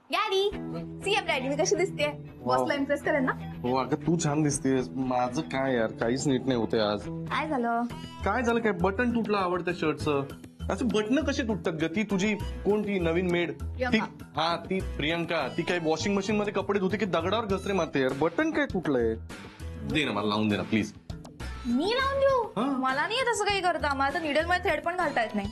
Gary see I'm ready. मी कशी दिसते? बॉसला इम्प्रेस करेन ना. हो अगं तू छान दिसतेस. माझं काय यार काहीच नीट नाही होते आज. काय झालं? काय झालं काय बटन तुटलं आवडतं शर्टचं. असं बटन कशी तुटतात ग? ती तुझी कोणती नवीन मेड ती? हा ती प्रियंका. ती काय वॉशिंग मशीन मध्ये कपडे धुते की दगडावर घसरे मारते यार. बटन काय तुटलंय? दे ना मला लावून दे ना प्लीज. मी लावून देऊ? मला नाही तसं काही करता. मला तर निडल मध्ये थ्रेड पण घालता येत नाही.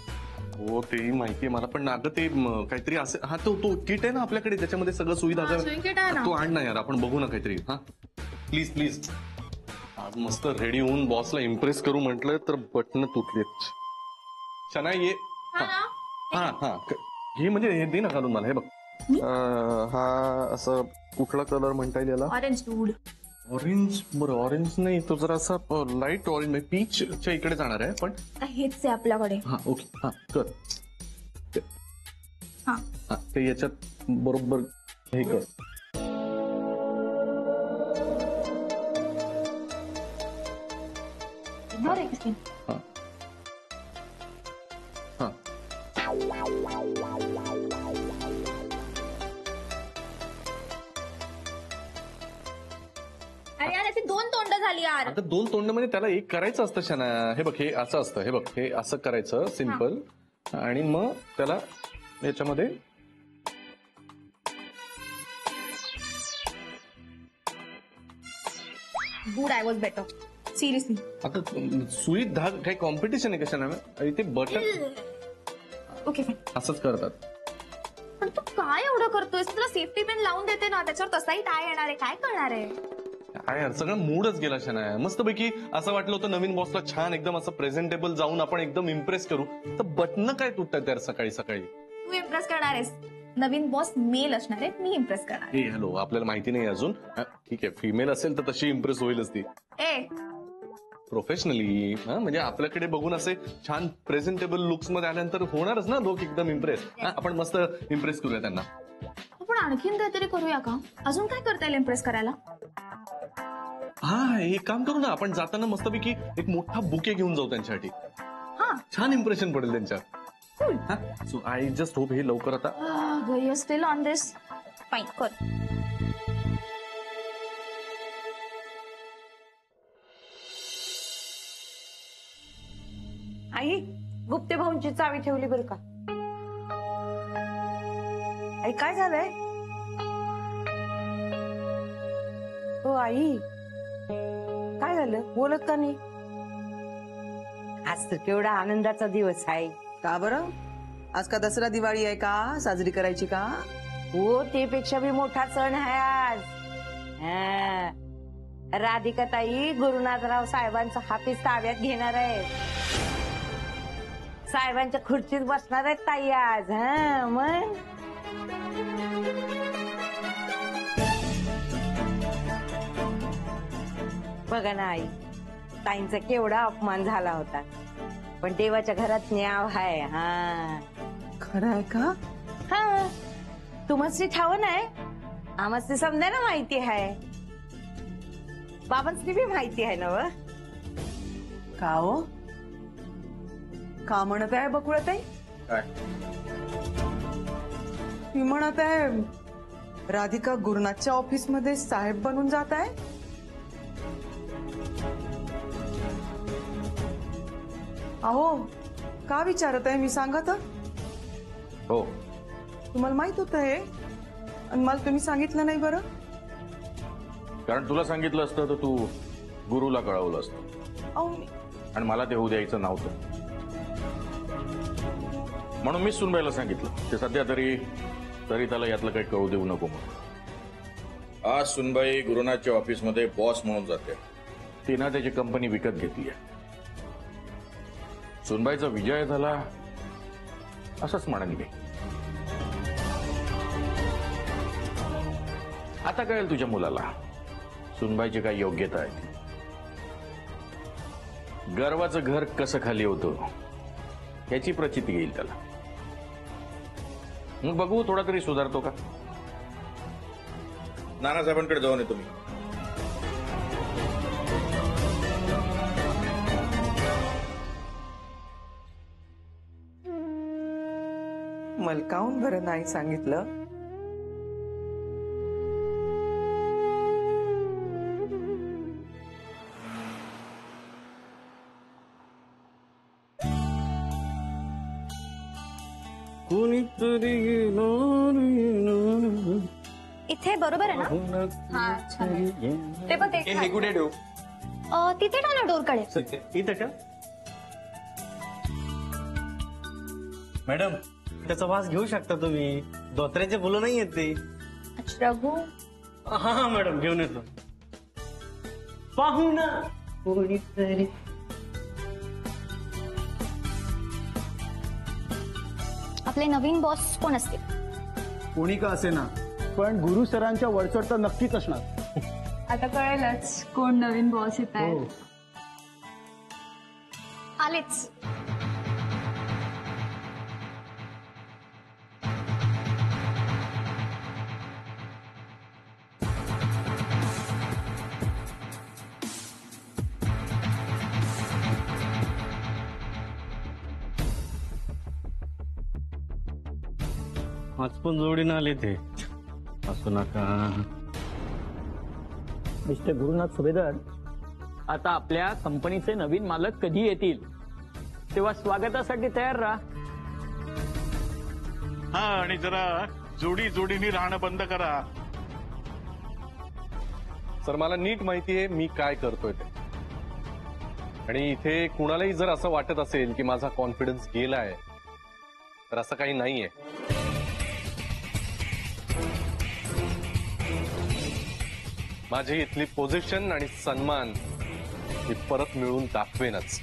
हो तेही माहितीये मला पण अगं ते काहीतरी असं हा तो किट आहे ना आपल्याकडे त्याच्यामध्ये सगळं सुविधा तो आण ना यार आपण बघू ना काहीतरी. हा प्लीज प्लीज. आज मस्त रेडी होऊन बॉसला इम्प्रेस करू म्हटलं तर बटन तुटलेत. शना ये. हा हा हे म्हणजे हे दे ना घालून मला. हे बघ हा असं कुठला कलर म्हणता येईल याला? Orange dude. ऑरेंज. बरं ऑरेंज नाही तो जरा असा लाईट ऑरेंज पीचच्या इकडे जाणार आहे पण हेच आहे आपल्याकडे. हा ओके हा कर. हा ते याच्यात बरोबर हे कर. हा हा अरे यार याची दोन तोंड झाली यार. आता दोन तोंड म्हणजे त्याला एक करायचं असतं शना. हे बघ हे असं असतं. हे बघ हे असं करायचं सिंपल आणि मग त्याला याच्यामध्ये good. I was better seriously. आता सुईत धाग काही कॉम्पिटिशन आहे कशा ना ते बटन ओके असंच करतात. पण तू काय एवढं करतोय? तुला सेफ्टी पिन लावून देते ना त्याच्यावर तसाही टाय येणार आहे. काय करणार आहे? काय यार सगळं मूडच गेला शना. मस्तपैकी असं वाटलं होतं नवीन बॉसला छान एकदम असं प्रेझेंटेबल जाऊन आपण एकदम इम्प्रेस करू तर बटन काय तुटतात यार सकाळी सकाळी. तू इम्प्रेस करणार आहेस. नवीन बॉस मेल असणार आहे. मी इम्प्रेस करणार. हे हॅलो आपल्याला माहिती नाही अजून. ठीक आहे फिमेल असेल तर तशी इम्प्रेस होईलच ती ए प्रोफेशनली. म्हणजे आपल्याकडे बघून असे छान प्रेझेंटेबल लुक्स मध्ये आल्यानंतर होणारच ना लोक एकदम इम्प्रेस. आपण मस्त इम्प्रेस करूया त्यांना. आपण आणखीन काहीतरी करूया का? अजून काय करता येईल इम्प्रेस करायला? हा एक काम करू ना आपण जाताना मस्तपैकी एक मोठा बुके घेऊन जाऊ त्यांच्यासाठी. हा छान इम्प्रेशन पडेल त्यांच्या. सो आय जस्ट होप हे लवकर आता. You still on this? Fine कर. आई गुप्ते भाऊंची चावी ठेवली बरं का? आई काय झालंय? हो आई काय झालं? बोलत का नाही? आज तर केवढा आनंदाचा दिवस आहे. का बरं? आज का दसरा दिवाळी आहे का? साजरी करायची का? हो ते पेक्षा बी मोठा सण आहे आज. राधिका ताई गुरुनाथराव साहेबांचा हाफिस ताब्यात घेणार आहे. साहेबांच्या खुर्चीत बसणार आहेत ताई आज. हा मग बघा ना आई ताईंचा केवढा अपमान झाला होता पण देवाच्या घरात न्याव आहे. हा खरं आहे का? हा तुम्हाला ठाव नाही आम्हाला समजा ना माहिती आहे. बाबांची बी माहिती आहे ना. व का हो का म्हणत आहे बकुळाताई? ती म्हणत आहे राधिका गुरुनाथच्या ऑफिस मध्ये साहेब बनून जात आहे. अहो का विचारत आहे मी सांगा तर. हो तुम्हाला माहित होतं हे आणि मला तुम्ही सांगितलं नाही बरं? कारण तुला सांगितलं असतं तर तू गुरुला कळवलं असतं. अहो आणि मला ते होऊ द्यायचं नव्हतं म्हणून मीच सुनबाईला सांगितलं ते सध्या तरी त्याला यातलं काही कळू देऊ नको म्हणून. आज सुनबाई गुरुनाथच्या ऑफिसमध्ये बॉस म्हणून जाते. तिनं त्याची कंपनी विकत घेतली आहे. सुनबाईचा विजय झाला असंच म्हणेन मी. आता कळेल तुझ्या मुलाला सुनबाईची काय योग्यता आहे. गर्वाचं घर कसं खाली होतं याची प्रचिती येईल त्याला. मग बघू थोडा तरी सुधारतो का. नानासाहेबांकडे जाऊन येतो मी. मला काहून बरं नाही सांगितलं? कोणीतरी येणार. इथे बरोबर आहे ना? हा छान आहे. ते पण ते हे कुठे ठेवू? तिथे ना डोरकडे. इथं का? मॅडम त्याचा वास घेऊ शकता तुम्ही. धोत्र्याचे फुलं नाही येत ते. रघु हा मॅडम घेऊन येतो. पाहू ना कोणीतरी. आपले नवीन बॉस कोण असतील? कोणी का असे ना, पण गुरु सरांच्या वरचढ तर नक्कीच असणार. आता कळेलच कोण नवीन बॉस येत आहे. आलेच. आज पण जोडीनं आले ते. असू नका. मिस्टर गुरुनाथ सुभेदार, आता आपल्या कंपनीचे नवीन मालक कधी येतील तेव्हा स्वागतासाठी तयार राहा. हा, आणि जरा जोडीने राहणं बंद करा. सर मला नीट माहिती आहे मी काय करतोय ते. आणि इथे कुणालाही जर असं वाटत असेल की माझा कॉन्फिडन्स गेलाय तर असं काही नाहीये. माझी इथली पोझिशन आणि सन्मान मी परत मिळवून दाखवेनच.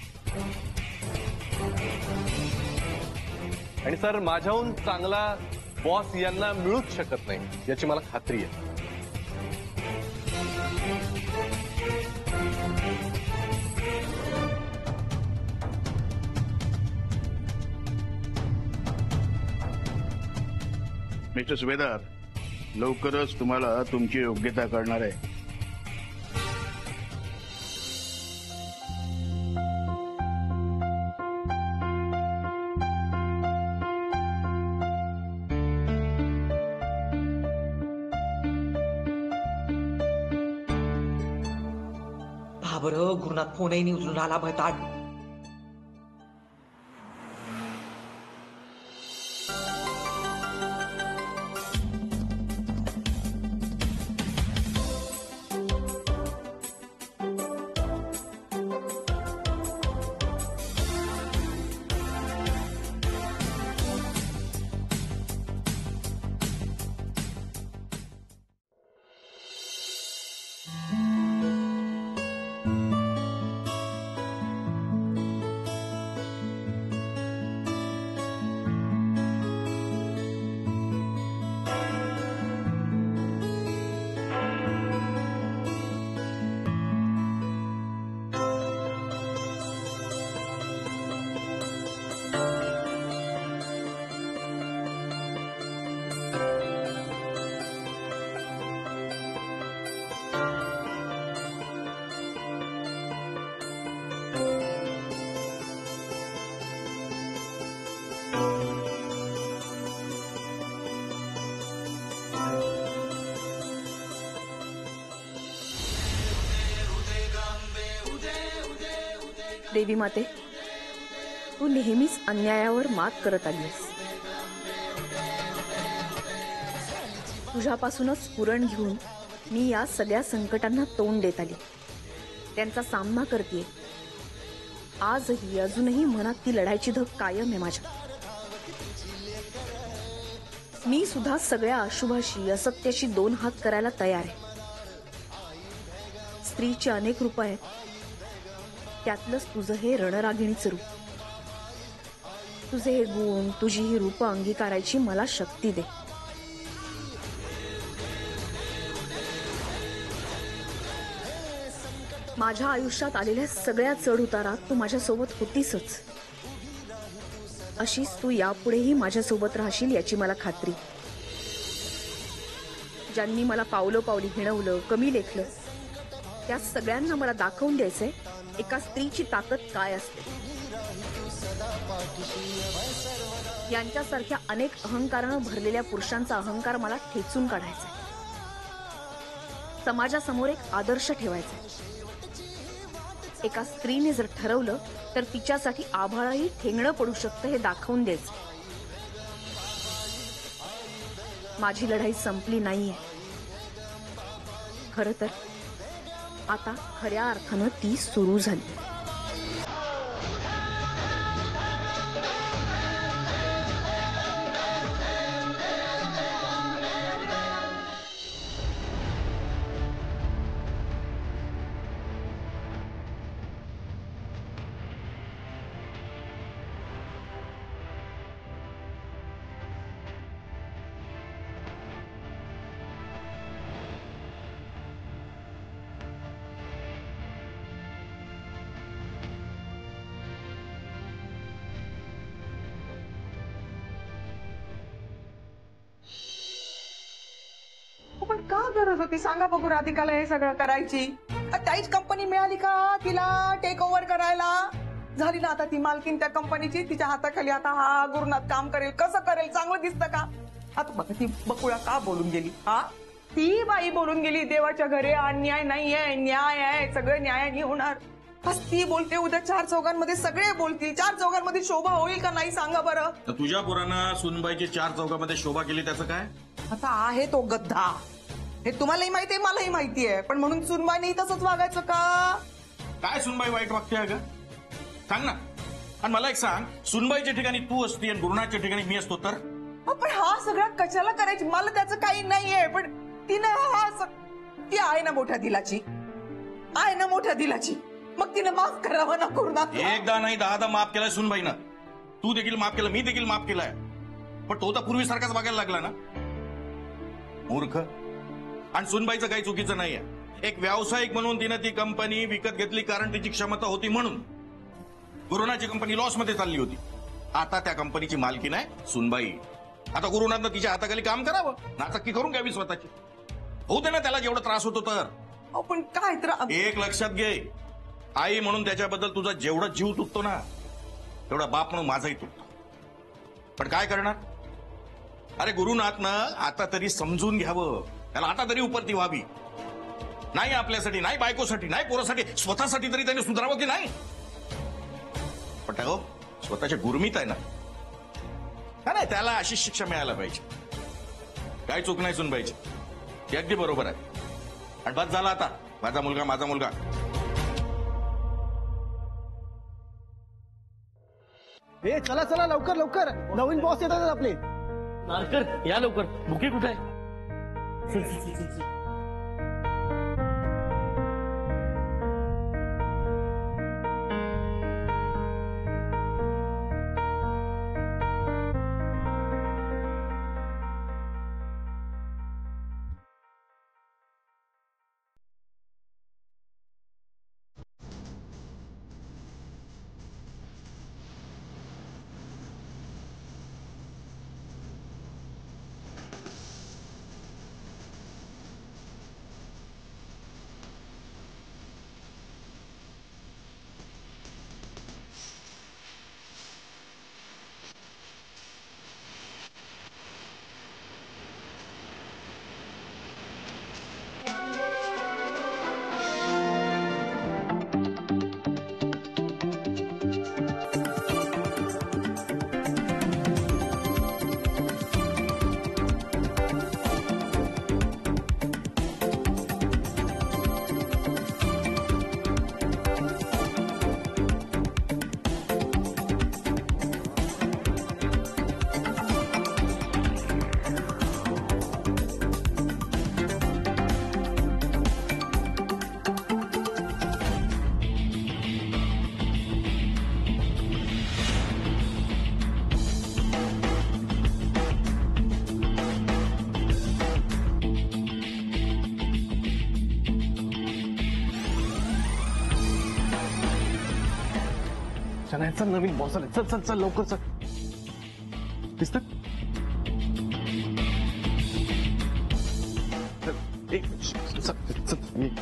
आणि सर माझ्याहून चांगला बॉस यांना मिळूच शकत नाही याची मला खात्री आहे. मिस्टर सुभेदार, लवकरच तुम्हाला तुमची योग्यता कळणार आहे. बरं गुरुनाथ फोनही नाही उचलून आला भयताड. देवी माते, तू नेहमीच अन्यायावर मात करत आलीस. तुझ्यापासूनच पुरण घेऊन मी या सगळ्या संकटांना तोंड देत आली, त्यांचा सामना करते. आजही अजूनही मनात ती लढायची धग कायम आहे माझ्या. मी सुद्धा सगळ्या अशुभाशी असत्याशी दोन हात करायला तयार आहे. स्त्रीचे अनेक रूप आहेत, त्यातलंच तुझं हे रणरागिणीचं रूप. तुझे हे गुण, तुझी ही रूप अंगीकारायची मला शक्ती दे. माझ्या आयुष्यात आलेल्या सगळ्या चढ उतारात तू माझ्यासोबत होतीसच. अशीच तू यापुढेही माझ्यासोबत राहशील याची मला खात्री. ज्यांनी मला पावलोपावली हिणवलं, कमी लेखलं, त्या सगळ्यांना मला दाखवून द्यायचंय एका स्त्रीची ताकद काय असते. यांच्यासारख्या अनेक अहंकारानं भरलेल्या पुरुषांचा अहंकार मला ठेचून काढायचा. समाजासमोर एक आदर्श ठेवायचा. एका स्त्रीने जर ठरवलं तर तिच्यासाठी आभाळही ठेंगणं पडू शकतं हे दाखवून द्यायचं. माझी लढाई संपली नाहीये. खरं तर आता खऱ्या अर्थानं ती सुरू झाली. पण का गरज होती सांगा बघू राधिकाला हे सगळं करायची? त्याहीच कंपनी मिळाली का तिला टेक ओव्हर करायला? झाली ना आता ती मालकीन त्या कंपनीची. तिच्या हाताखाली आता हा गुरुनाथ काम करेल. कसं करेल? चांगलं दिसतं का? आता बघा ती बकुळा का बोलून गेली. हा ती बाई बोलून गेली देवाच्या घरी अन्याय नाहीये, न्याय आहे, सगळं न्यायाने होणार. बस ती बोलते, उद्या चार चौघांमध्ये सगळे बोलतील. चार चौघांमध्ये शोभा होईल का नाही सांगा बरं? तुझ्या पोरानं सुनबाईची चार चौकामध्ये शोभा केली त्याचं काय? आता आहे तो गद्दा, हे तुम्हालाही माहितीये मलाही माहितीये. पण म्हणून सुनबाईने तसंच वागायचं का? काय सुनबाई वाईट वागते ग? सांग ना. आणि मला एक सांग, सुनबाईच्या ठिकाणी तू असती आणि गुरुनाथच्या ठिकाणी मी असतो तर? पण हा सगळा कशाला करायची? मला त्याचं काही नाहीये. पण तिनं ती आहे ना मोठ्या दिलाची, आहे ना मोठ्या दिलाची. मग तिनं माफ करावं ना गुरुनाथ. एकदा नाही 10दा माफ केलाय सुनबाईनं. तू देखील माफ केलं, मी देखील माफ केलाय. पण तो तर पूर्वीसारखाच वागायला लागला ना. मूर्ख. आणि सुनबाईचं काही चुकीचं नाहीये. एक व्यावसायिक म्हणून तिनं ती कंपनी विकत घेतली कारण तिची क्षमता होती म्हणून. गुरुनाथची कंपनी लॉस मध्ये चालली होती. आता त्या कंपनीची मालकी नाही सुनबाई. आता गुरुनाथनं तिच्या हाताखाली काम करावं, नाचक्की करून घ्यावी स्वतःची. होऊ दे ना त्याला जेवढा त्रास होतो तर. पण काय तर एक लक्षात घे, आई म्हणून त्याच्याबद्दल तुझा जेवढा जीव तुटतो ना तेवढा बाप म्हणून माझाही तुटतो. पण काय करणार? अरे गुरुनाथनं आता तरी समजून घ्यावं. त्याला आता तरी उपरती व्हावी. नाही आपल्यासाठी, नाही बायकोसाठी, नाही पोरासाठी, स्वतःसाठी तरी त्याने सुधारावं की नाही? पण हो स्वतःच्या गुरमीत आहे ना. नाही त्याला अशी शिक्षा मिळायला पाहिजे. काय चूक नाही सुनबाईची, ती अगदी बरोबर आहे. आणि बस झाला आता, माझा मुलगा माझा मुलगा. ए चला चला लवकर लवकर, नवीन बॉस येतात आपले. नारकर या लवकर. बुके कुठे आहे? चल, चल, चल, चल, चल. चल नवीन बॉस आले. चल चल चल लवकर चल. दिसत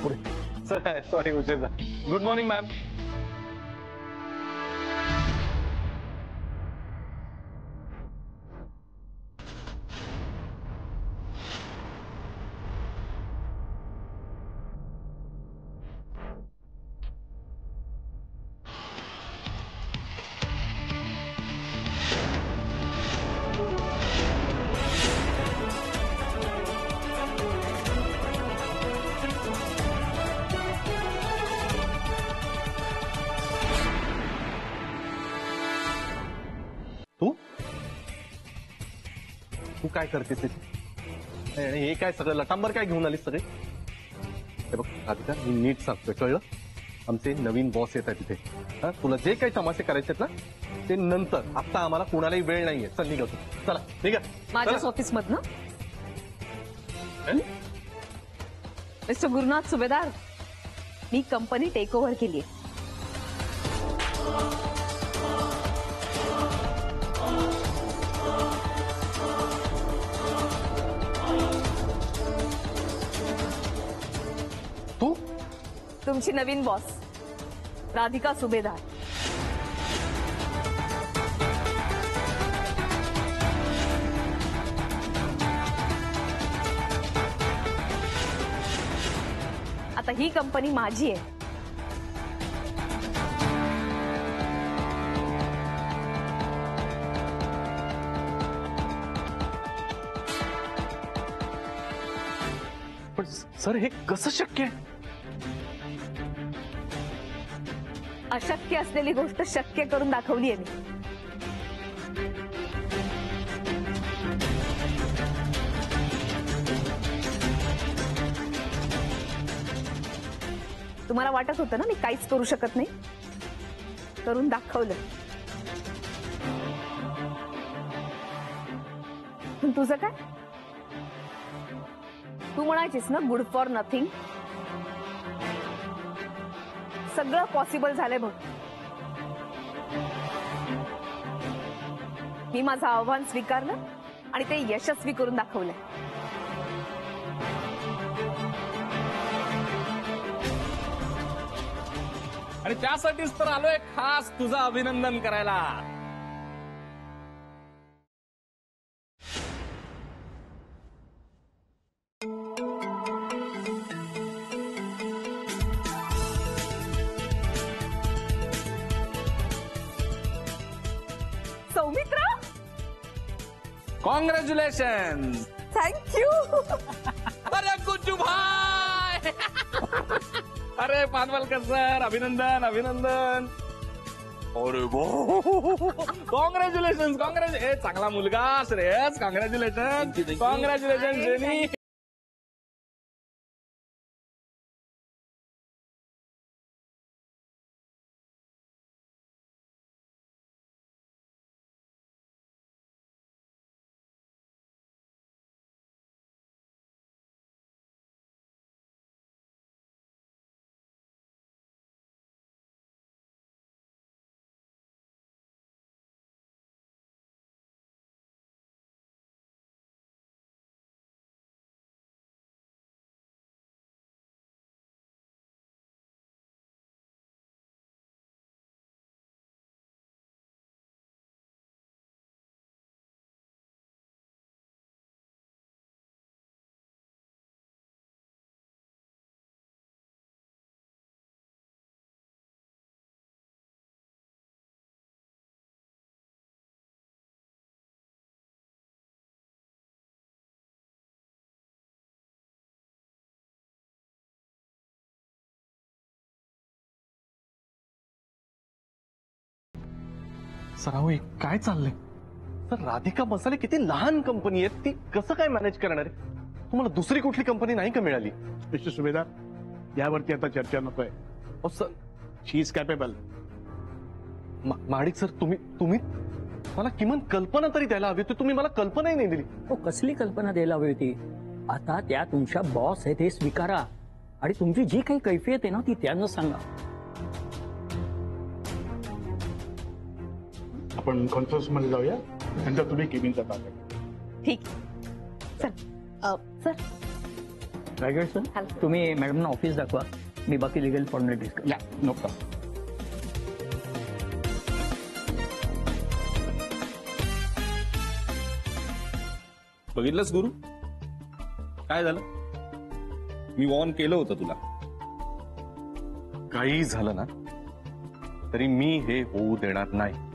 पुढे. सॉरी उशीर. Good morning ma'am. तू काय करतेस हे काय सगळं लटांबर काय घेऊन आलीस सगळे? हे बघ राधिका, मी नीट सांगतोय, कळलं? आमचे नवीन बॉस येत आहेत तिथे. तुला जे काही तमाशे करायचे आहेत ना ते नंतर. आता आम्हाला कोणालाही वेळ नाहीये. चल निघतो. चला ठीक आहे. माझ्याच ऑफिस मधनं मिस्टर गुरुनाथ सुभेदार, मी कंपनी टेक ओव्हर केली. तू तुमची नवीन बॉस राधिका सुभेदार. आता ही कंपनी माझी आहे. पण सर हे कसं शक्य आहे? अशक्य असलेली गोष्ट शक्य करून दाखवली आहे मी. तुम्हाला वाटत होतं ना मी काहीच करू शकत नाही, करून दाखवलं. पण तुझं काय? तू म्हणायचीस ना गुड फॉर नथिंग. सगळं पॉसिबल झालंय बघ. मी माझं आव्हान स्वीकारलं आणि ते यशस्वी करून दाखवलंय. आणि त्यासाठीच तर आलोय खास तुझं अभिनंदन करायला. सौमित्रा, कॉंग्रॅच्युलेशन. थँक्यू. अरे गुज्जू भाई. अरे पानवलकर सर, अभिनंदन अभिनंदन. अरे कॉंग्रॅच्युलेशन कॉंग्रॅच्युलेशन. चांगला मुलगा श्रेयस. Congratulation congratulation jenny. सराव हे काय चाललंय? सर राधिका मसाले किती लहान कंपनी आहे, ती कसं काय मॅनेज करणार आहे? तुम्हाला दुसरी कुठली कंपनी नाही का मिळाली? मिस्टर सुभेदार, यावरती आता चर्चा नकोय. Sir she is capable. Mahadik sir, तुम्ही मला किमान कल्पना तरी द्यायला हवी होती. तुम्ही मला कल्पनाही नाही दिली. कसली कल्पना द्यायला हवी होती? आता त्या तुमच्या बॉस आहेत हे स्वीकारा आणि तुमची जी काही कैफियत आहे ना ती त्यांना सांगा. आपण कॉन्फरन्स मध्ये जाऊया, नंतर तुम्ही केबिनचा ताब्यात. ठीक. चल सर. रायगड सर, तुम्ही मॅडमना ऑफिस दाखवा. मी बाकी लिगल फॉर्मॅलिटीज या, नो प्रॉब्लेम. बघितलंस गुरु काय झालं? मी वॉर्न केलं होतं तुला. काही झालं ना तरी मी हे होऊ देणार नाही.